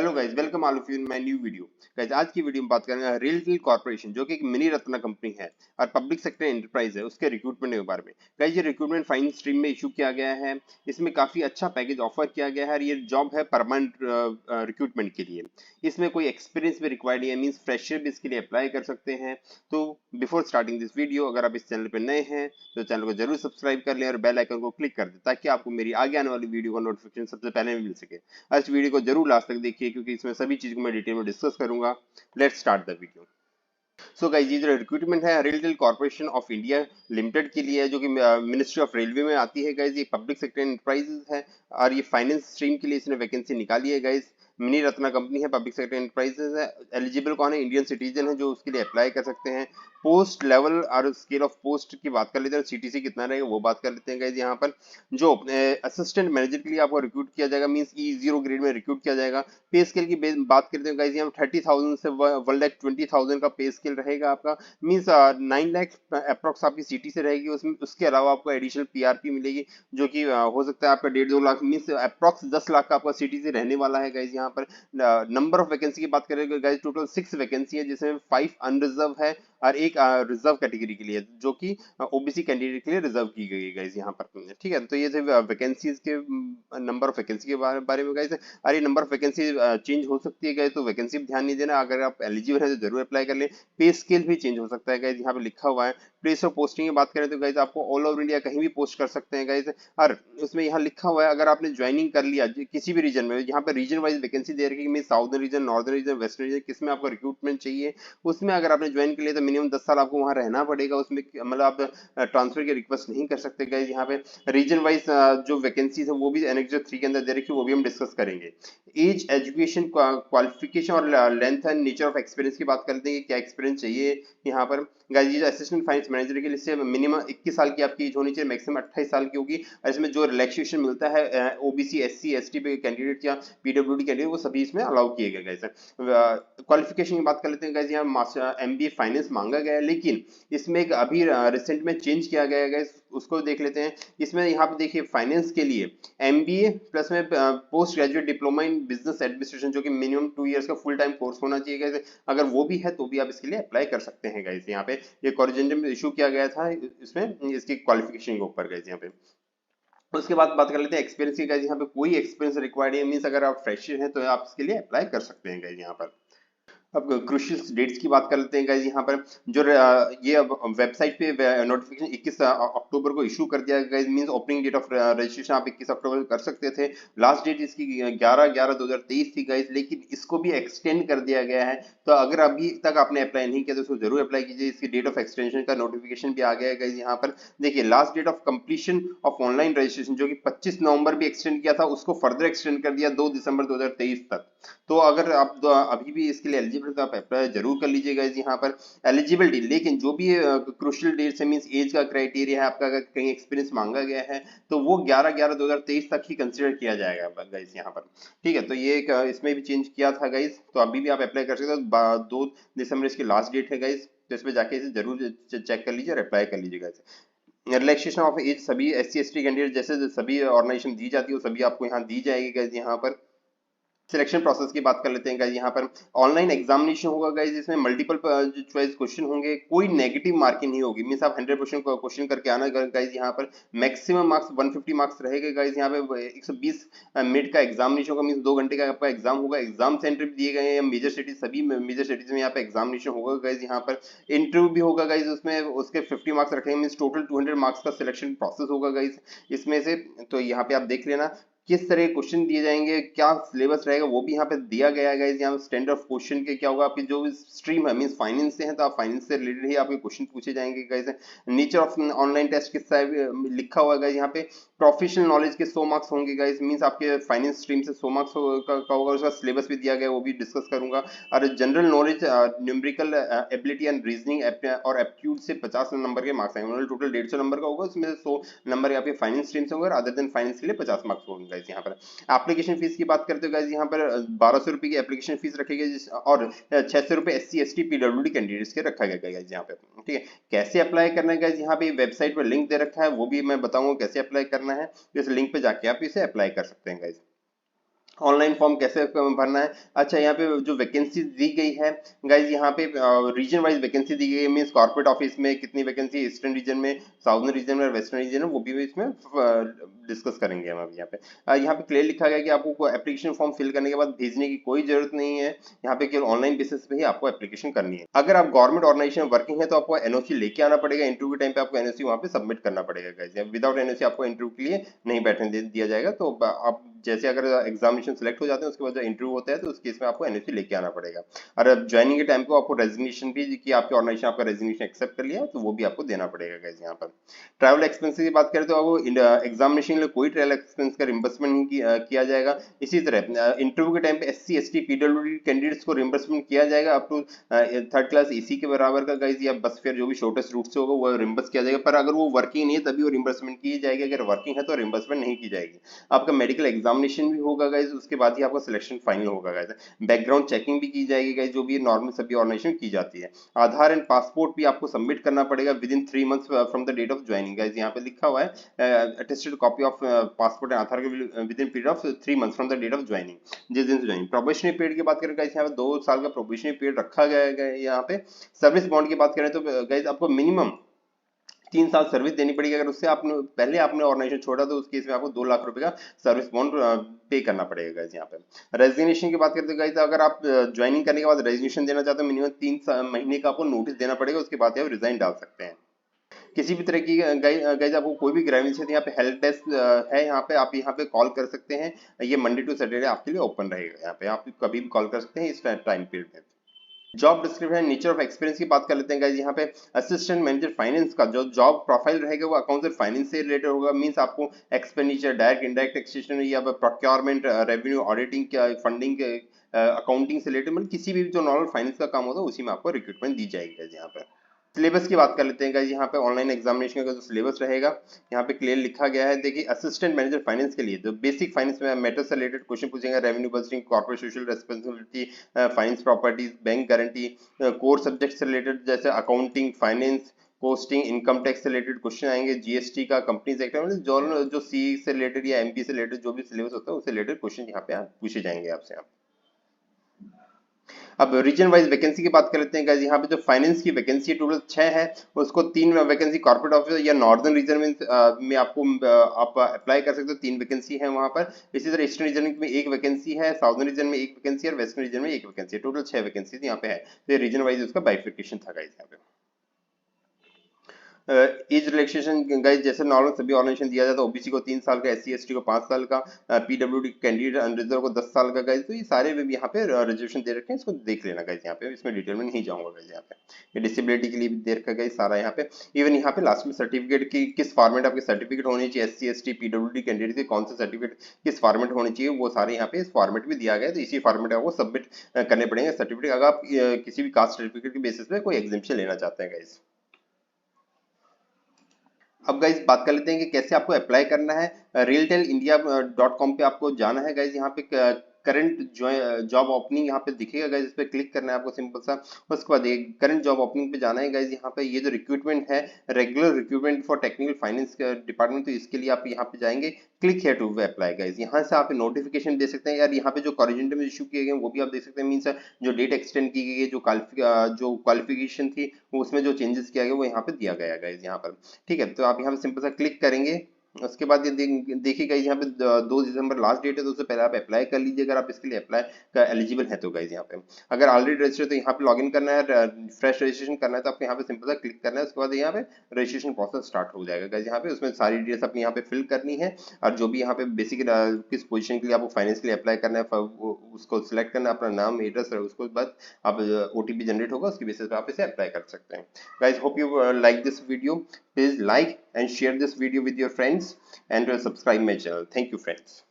Hello guys, welcome all of you in my new video. Guys, आज की video में बात करेंगे रियलटेल कॉर्पोरेशन, जो कि एक मिनी रत्ना कंपनी है और पब्लिक सेक्टर एंटरप्राइज है, उसके रिक्रूटमेंट के बारे में। गाइस, ये रिक्रूटमेंट फाइन स्ट्रीम में इशू किया गया है। इसमें काफी अच्छा पैकेज ऑफर किया गया है और ये जॉब है परमानेंट रिक्रूटमेंट के लिए। इसमें कोई एक्सपीरियंस भी रिक्वायर्ड है, मींस फ्रेशर भी इसके लिए अप्लाई कर सकते हैं। तो बिफोर स्टार्टिंग दिस वीडियो, अगर आप इस चैनल पर नए हैं तो चैनल को जरूर सब्सक्राइब कर लें और बेल आइकन को क्लिक कर दें, ताकि आपको मेरी आगे आने वाली वीडियो का नोटिफिकेशन सबसे पहले मिल सके। आज वीडियो को जरूर लास्ट तक देखिए, क्योंकि इसमें सभी चीज को मैं डिटेल में डिस्कस करूंगा। Let's start the video. So guys, ये जो रिक्रूटमेंट है RailTel corporation of India limited के लिए है, जो कि मिनिस्ट्री ऑफ रेलवे में आती है। गाइस, ये पब्लिक सेक्टर एंटरप्राइजेज है और ये फाइनेंस स्ट्रीम के लिए इसने वैकेंसी निकाली है। गाइस, मिनी रत्ना कंपनी है, पब्लिक सेक्टर एंटरप्राइजेज है। एलिजिबल कौन है? इंडियन सिटीजन है जो उसके लिए अप्लाई कर सकते हैं। पोस्ट लेवल और स्केल ऑफ पोस्ट की बात कर लेते हैं, सीटीसी कितना रहेगा वो बात कर लेते हैं। गाइस, यहाँ पर जो असिस्टेंट मैनेजर के लिए आपको रिक्रूट किया जाएगा, मींस E0 ग्रेड में रिक्रूट किया जाएगा। पे स्केल की बात करते हैं गाइस, यहाँ 30,000 से 1,20,000 का पे स्केल रहेगा आपका, मींस 9 लाख अप्रोक्स आपकी सीटी से रहेगी। उसमें उसके अलावा आपको एडिशनल पीआरपी मिलेगी, जो कि हो सकता है आपका 1.5-2 लाख, मींस अप्रोक्स 10 लाख का आपका सीटी से रहने वाला है। गाइस, यहाँ पर नंबर ऑफ वैकेंसी की बात करें गाइस, टोटल 6 वैकेंसी है, जिसमें 5 अनरिजर्व है और एक रिजर्व कैटेगरी के लिए, जो कि ओबीसी कैंडिडेट के लिए रिजर्व की गई है। गाइस, यहाँ पर ठीक है। तो ये थे वैकेंसीज के नंबर ऑफ वैकेंसी के बारे में। गाइस, और ये नंबर ऑफ वैकेंसी चेंज हो सकती है। गाइस, तो वैकेंसी भी ध्यान नहीं देना, अगर आप एलिजिबल है तो जरूर अप्लाई कर ले। पे स्केल भी चेंज हो सकता है। गाइस, यहाँ पे लिखा हुआ है। प्लेस ऑफ पोस्टिंग की बात करें तो गाइस, आपको ऑल ओवर इंडिया कहीं भी पोस्ट कर सकते हैं। गाइस, और उसमें यहाँ लिखा हुआ है, अगर आपने ज्वाइनिंग कर लिया किसी भी रीजन में, यहाँ पे रीजन वाइज वैकेंसी दे रखी है, southern region, northern region, western region, किसमें आपको रिक्रूटमेंट चाहिए, उसमें अगर आपने ज्वाइन कर लिया तो मिनिमम 10 साल आपको वहां रहना पड़ेगा। उसमें मतलब आप ट्रांसफर की रिक्वेस्ट नहीं कर सकते। गाइस, यहाँ पे रीजन वाइज जो वैकेंसीज है वो भी एनेक्स 3 के अंदर दे रखी है, वो भी हम डिस्कस करेंगे। एज, एजुकेशन, क्वालिफिकेशन और length and nature of experience की बात करते हैं कि क्या एक्सपीरियंस चाहिए यहाँ पर। गाइस, ये जो असिस्टेंट फाइनेंस मैनेजर के लिए मिनिमम 21 साल की आपकी एज होनी चाहिए, मैक्सिमम 28 साल की होगी। और इसमें जो रिलैक्सेशन मिलता है ओबीसी, एससी, एसटी पे कैंडिडेट या पीडब्ल्यूडी कैंडिडेट, वो सभी इसमें अलाउ किए गए। गाइस, क्वालिफिकेशन की बात कर लेते हैं। गाइस, यहाँ मास्टर एमबीए फाइनेंस मांगा गया है, लेकिन इसमें एक अभी रिसेंट में चेंज किया गया है। गाइस, उसको देख लेते हैं। इसमें यहाँ पे देखिए, फाइनेंस के लिए एमबीए प्लस में post graduate diploma in business administration, जो कि मिनिमम 2 इयर्स का फुल टाइम कोर्स होना चाहिए। गाइस, अगर वो भी है तो भी आप इसके लिए अप्लाई कर सकते हैं। गाइस, यहाँ पे ये कॉरिजेंडम इशू किया गया था इसमें, इसकी क्वालिफिकेशन के ऊपर। गाइस, यहाँ पे उसके बाद बात कर लेते हैं एक्सपीरियंस की। गाइस, यहाँ पे कोई एक्सपीरियंस रिक्वायर्ड है, मींस अगर आप फ्रेशर हैं तो आप इसके लिए अप्लाई कर सकते हैं। गाइस, यहाँ पर अब क्रूशियल डेट्स की बात कर लेते हैं। गाइस, यहाँ पर जो ये अब वेबसाइट पे नोटिफिकेशन 21 अक्टूबर को इशू कर दिया गया। Means opening date of registration आप 21 अक्टूबर कर सकते थे। लास्ट डेट इसकी 11/11/2023 थी। गाइस, लेकिन इसको भी एक्सटेंड कर दिया गया है। तो अगर अभी तक आपने अप्लाई नहीं किया तो उसको जरूर अप्लाई कीजिए। इसकी डेट ऑफ एक्सटेंशन का नोटिफिकेशन भी आ गया है। गाइस, यहाँ पर देखिए, last date of completion of online registration, जो कि 25 नवंबर भी एक्सटेंड किया था, उसको फर्दर एक्सटेंड कर दिया 2 दिसंबर 2023 तक। तो अगर आप अभी भी इसके लिए एलिजिबल तो आप अप्लाई जरूर कर लीजिएगा। यहाँ पर एलिजिबिलिटी, लेकिन जो भी क्रूशियल डेट है, मींस एज का क्राइटेरिया है आपका, अगर कहीं एक्सपीरियंस मांगा गया है तो वो 11/11/2023 तक ही कंसिडर किया जाएगा। गाइस, यहाँ पर ठीक है। तो ये इसमें भी चेंज किया था। गाइस, तो अभी भी आप अप्लाई कर सकते हो। 2 दिसंबर इसकी लास्ट डेट है। गाइस, तो इसमें जाके इसे जरूर चेक कर लीजिए और अप्लाई कर लीजिएगा। रिलैक्सेशन ऑफ एज सभी एससी एसटी कैंडिडेट जैसे सभी ऑर्गेनाइजेशन दी जाती है, वो सभी आपको यहाँ दी जाएगी। गाइस, यहाँ पर सिलेक्शन प्रोसेस की बात कर लेते हैं। गाइस, यहाँ पर ऑनलाइन एग्जामिनेशन होगा। गाइस, इसमें मल्टीपल चॉइस क्वेश्चन होंगे, कोई नेगेटिव मार्किंग नहीं होगी, मींस आप 100% क्वेश्चन करके आना। गाइस, यहाँ पर मैक्सिमम मार्क्स 150 मार्क्स रहेगा। गाइस, यहाँ पे 120 मिनट का एग्जामिनेशन होगा, मींस 2 घंटे का आपका एग्जाम होगा। एग्जाम सेंटर भी दिए गए हैं मेजर सिटीज, सभी मेजर सिटीज में यहाँ पे एग्जामिनेशन होगा। गाइस, यहाँ पर इंटरव्यू भी होगा। गाइस, उसमें उसके 50 मार्क्स रखेंगे, मींस टोटल 200 मार्क्स का सिलेक्शन प्रोसेस होगा। गाइस, इसमें से तो यहाँ पे आप देख लेना किस तरह के क्वेश्चन दिए जाएंगे, क्या सिलेबस रहेगा, वो भी यहाँ पे दिया गया है। गाइस, यहाँ स्टैंडर्ड ऑफ क्वेश्चन के क्या होगा, आपकी जो स्ट्रीम है, मींस फाइनेंस से है तो आप फाइनेंस से रिलेटेड ही आपके क्वेश्चन पूछे जाएंगे। Guys, nature of online test किस तरह लिखा हुआ है। यहाँ पे प्रोफेशनल नॉलेज के 100 मार्क्स होंगे। गाइस, मींस आपके फाइनेंस स्ट्रीम से 100 मार्क्स का होगा। उसका सिलेबस भी दिया गया है, वो भी डिस्कस करूंगा। और general knowledge, numerical ability and reasoning और एप्टीट्यूड से 50 नंबर के मार्क्स आएंगे। टोटल 150 नंबर का होगा, उसमें 100 नंबर आपके फाइनेंस स्ट्रीम से होंगे, अदर देन फाइनेंस के लिए 50 मार्क्स होंगे। गाइस, यहाँ पर एप्लीकेशन फीस की बात करते हो। गाइस, यहाँ पर 1200 रुपए की एप्लीकेशन फीस रखी गई, और 600 रुपए एससी एसटी पीडब्ल्यूडी कैंडिडेट्स के रखा गया। गाइस, यहाँ पे ठीक है। कैसे अप्लाई करना है? गाइस, यहाँ पे वेबसाइट पर लिंक दे रखा है, वो भी मैं बताऊंगा कैसे अप्लाई करना है। इस लिंक पे जाके आप इसे अप्लाई कर सकते हैं। गाइस, ऑनलाइन फॉर्म कैसे भरना है। अच्छा, यहाँ पे जो वैकेंसी दी गई है गाइज, यहाँ पे रीजन वाइज वैकेंसी दी गई है, मीन्स कॉर्पोरेट ऑफिस में कितनी वैकेंसी, ईस्टर्न रीजन में, साउथर्न रीजन में और वेस्टर्न रीजन में, वो भी इसमें डिस्कस करेंगे हम अभी। यहाँ पे यहाँ पे क्लियर लिखा गया कि आपको एप्लीकेशन फॉर्म फिल करने के बाद भेजने की कोई जरूरत नहीं है, यहाँ पे केवल ऑनलाइन बेसिस पे ही आपको एप्लीकेशन करनी है। अगर आप गवर्नमेंट ऑर्गेनाइजेशन वर्किंग है तो आपको एनओसी लेके आना पड़ेगा, इंटरव्यू के टाइम पे आपको एनओसी वहाँ पे सबमिट करना पड़ेगा गाइज, विदाउट एनओसी आपको इंटरव्यू के लिए नहीं बैठने दिया जाएगा। तो आप जैसे अगर एग्जामिनेशन सेलेक्ट हो जाते हैं उसके बाद जो इंटरव्यू होता है तो उस केस में आपको एनओसी लेके आना पड़ेगा। और अब ज्वाइनिंग के टाइम पे आपको रेजिग्नेशन भी, कि आपके ऑर्गेनाइजेशन आपका रेजिग्नेशन एक्सेप्ट कर लिया तो वो भी आपको देना पड़ेगा गाइस। यहाँ पर ट्रैवल एक्सपेंसेस की बात करें तो आपको एग्जामिनेशन के लिए कोई ट्रैवल एक्सपेंस का रिम्बर्समेंट नहीं किया जाएगा। इसी तरह इंटरव्यू के टाइम पे एससी एसटी पीडब्ल्यूडी कैंडिडेट्स को रिम्बर्समेंट किया जाएगा up to third class AC के बराबर का गाइस, या बस फेयर जो भी शॉर्टेस्ट रूट से होगा वो रिम्बर्स किया जाएगा। पर अगर वो वर्किंग नहीं है तभी वो रिम्बर्समेंट की जाएगी, अगर वर्किंग है तो रिम्बर्समेंट नहीं की जाएगी। आपका मेडिकल एग्जामिनेशन भी होगा गाइस, उसके बाद ही आपका सिलेक्शन फाइनल होगा गाइस। बैकग्राउंड चेकिंग भी की जाएगी गाइस, जो भी नॉर्मल सभी ऑर्गेनाइजेशन की जाती है। आधार एंड पासपोर्ट भी आपको सबमिट करना पड़ेगा within 3 months from the date of joining guys. यहाँ पे लिखा हुआ है attested copy of passport and Aadhaar within period of 3 months from the date of joining, जिस दिन से ज्वाइनिंग। प्रोबेशनरी पीरियड की बात करें गाइस, यहाँ पे 2 साल का प्रोबेशनरी पीरियड रखा गया है। यहाँ पे सर्विस बॉन्ड की बात करें तो गाइस आपको मिनिमम 3 साल सर्विस देनी पड़ेगी। अगर उससे आपने पहले आपने ऑर्गेनाइजेशन छोड़ा तो उस केस में आपको 2 लाख रुपए का सर्विस बॉन्ड पे करना पड़ेगा गाइस। यहाँ पे रेजिग्नेशन की बात करते हैं गाइस, अगर आप ज्वाइनिंग करने के बाद रेजिग्नेशन देना चाहते हो मिनिमम 3 महीने का आपको नोटिस देना पड़ेगा, उसके बाद आप रिजाइन डाल सकते हैं। किसी भी तरह की गाइस आपको कोई भी ग्रेविटी है, यहाँ पे हेल्प डेस्क है, यहाँ पे आप यहाँ पे कॉल कर सकते हैं। ये मंडे टू सैटरडे आपके लिए ओपन रहेगा, यहाँ पे आप कभी भी कॉल कर सकते हैं इस टाइम पीरियड में। Job description, nature of experience की बात कर लेते हैं गाइस। यहाँ पे असिस्टेंट मैनेजर फाइनेंस का जो जॉब प्रोफाइल रहेगा वो अकाउंट्स एंड फाइनेंस से रिलेटेड होगा, मींस आपको एक्सपेंडिचर, डायरेक्ट इंडायरेक्ट टैक्सेशन या procurement, revenue auditing, funding, accounting से रिलेटेड, मतलब किसी भी जो नॉर्मल फाइनेंस का काम होता है उसी में आपको रिक्रूटमेंट दी जाएगी गाइस। यहाँ पे सिलेबस की बात कर लेते हैं गाइस। यहाँ पे ऑनलाइन एग्जामिनेशन का जो सिलेबस रहेगा यहाँ पे क्लियर लिखा गया है। देखिए, असिस्टेंट मैनेजर फाइनेंस के लिए जो बेसिक फाइनेंस में मैटर्स से रिलेटेड क्वेश्चन पूछेंगे, revenue budgeting, corporate social responsibility, finance properties, bank guarantee, core subject से रिलेटेड जैसे accounting, finance, costing, income tax से रिलेटेड क्वेश्चन आएंगे, जीएसटी का, कंपनीज एक्ट, मतलब जो सी से रिलेटेड या एमपी से रिलेटेड जो भी सिलेबस होता है उससे रिलेटेड क्वेश्चन यहाँ पे पूछे जाएंगे आपसे। अब रीजन वाइज वैकेंसी की बात कर लेते हैं गाइस। यहाँ पे जो फाइनेंस की वैकेंसी टोटल 6 है, उसको 3 वैकेंसी कॉर्पोरेट ऑफिस या नॉर्दर्न रीजन में आपको आप अप्लाई कर सकते हो, 3 वैकेंसी है वहां पर। इसी तरह ईस्टर्न रीजन में 1 वैकेंसी है, साउदर्न रीजन में 1 वैकेंसी है और वेस्टर्न रीजन में 1 वैकेंसी है। टोटल 6 वैकेंसी यहाँ पे है। तो रीजन वाइज उसका बाइफिकेशन था गाइस। यहाँ पे एज रिलैक्सेशन गाइस, जैसे नॉर्मल सभी ऑर्गेनाइजेशन दिया जाता है, ओबीसी को 3 साल का, एससी एसटी को 5 साल का, पीडब्ल्यूडी कैंडिडेट अनरिजर्व को 10 साल का गाइस। तो ये सारे भी यहाँ पे रिजर्वेशन दे रखे हैं, इसको देख लेना गाइस। यहाँ पे इसमें डिटेल में नहीं जाऊंगा गाइस। यहाँ पे ये डिसेबिलिटी के लिए भी दे रखा गाइस सारा। यहाँ पे इवन यहाँ पे लास्ट में सर्टिफिकेट की किस फॉर्मेट आपके सर्टिफिकेट होनी चाहिए, एससी एसटी पीडब्ल्यूडी कैंडिडेट के कौन सा सर्टिफिकेट किस फॉर्मेट होनी चाहिए, वो सारे यहाँ पे इस फॉर्मेट भी दिया गया है। तो इसी फॉर्मेट आपको सबमिट करने पड़ेंगे सर्टिफिकेट, अगर आप किसी भी कास्ट सर्टिफिकेट के बेसिस पे कोई एग्जामिशन लेना चाहते हैं गाइस। अब गाइज बात कर लेते हैं कि कैसे आपको अप्लाई करना है। realtel.india.com पे आपको जाना है गाइज। यहाँ पे करंट जॉब ओपनिंग यहाँ पे दिखेगा गाइज, इस पे क्लिक करना है आपको सिंपल सा। उसके बाद करंट जॉब ओपनिंग पे जाना है गाइज। यहाँ पे ये जो रिक्रूटमेंट है, regular recruitment for technical finance department, तो इसके लिए आप यहाँ पे जाएंगे, click here to apply guys. यहाँ से आप नोटिफिकेशन दे सकते हैं यार। यहाँ पे जो कॉरिजेंडम इशू किए गए वो भी आप देख सकते हैं, मीन्स जो डेट एक्सटेंड की गई है, जो क्वालिफिकेशन थी उसमें जो चेंजेस किया गया वो यहाँ पे दिया गया गाइज यहाँ पर। ठीक है, तो आप यहाँ पे सिंपल सा क्लिक करेंगे। उसके बाद ये देखिए गाइज, यहाँ पे 2 दिसंबर लास्ट डेट है, तो उससे पहले आप अप्लाई कर लीजिए अगर आप इसके लिए अप्लाई का एलिजिबल है तो गाइज। यहाँ पे अगर ऑलरेडी रजिस्टर्ड तो यहाँ पे लॉगिन करना है, फ्रेश रजिस्ट्रेशन करना है तो आपको यहाँ पे सिंपल सा क्लिक करना है। उसके बाद यहाँ पे रजिस्ट्रेशन प्रोसेस स्टार्ट हो जाएगा गाइज। यहाँ पे उसमें सारी डिटेल्स अपनी यहाँ पे फिल करनी है, और जो भी यहाँ पे बेसिक किस पोजीशन के लिए आपको फाइनेंस के लिए अप्लाई करना है उसको सिलेक्ट करना है, अपना नाम, एड्रेस, उसके बाद आप ओटीपी जनरेट होगा, उसके बेसिस पे आप इसे अप्लाई कर सकते हैं guys. Hope you like this video. Please like and share this video with your friends and subscribe my channel. Thank you friends.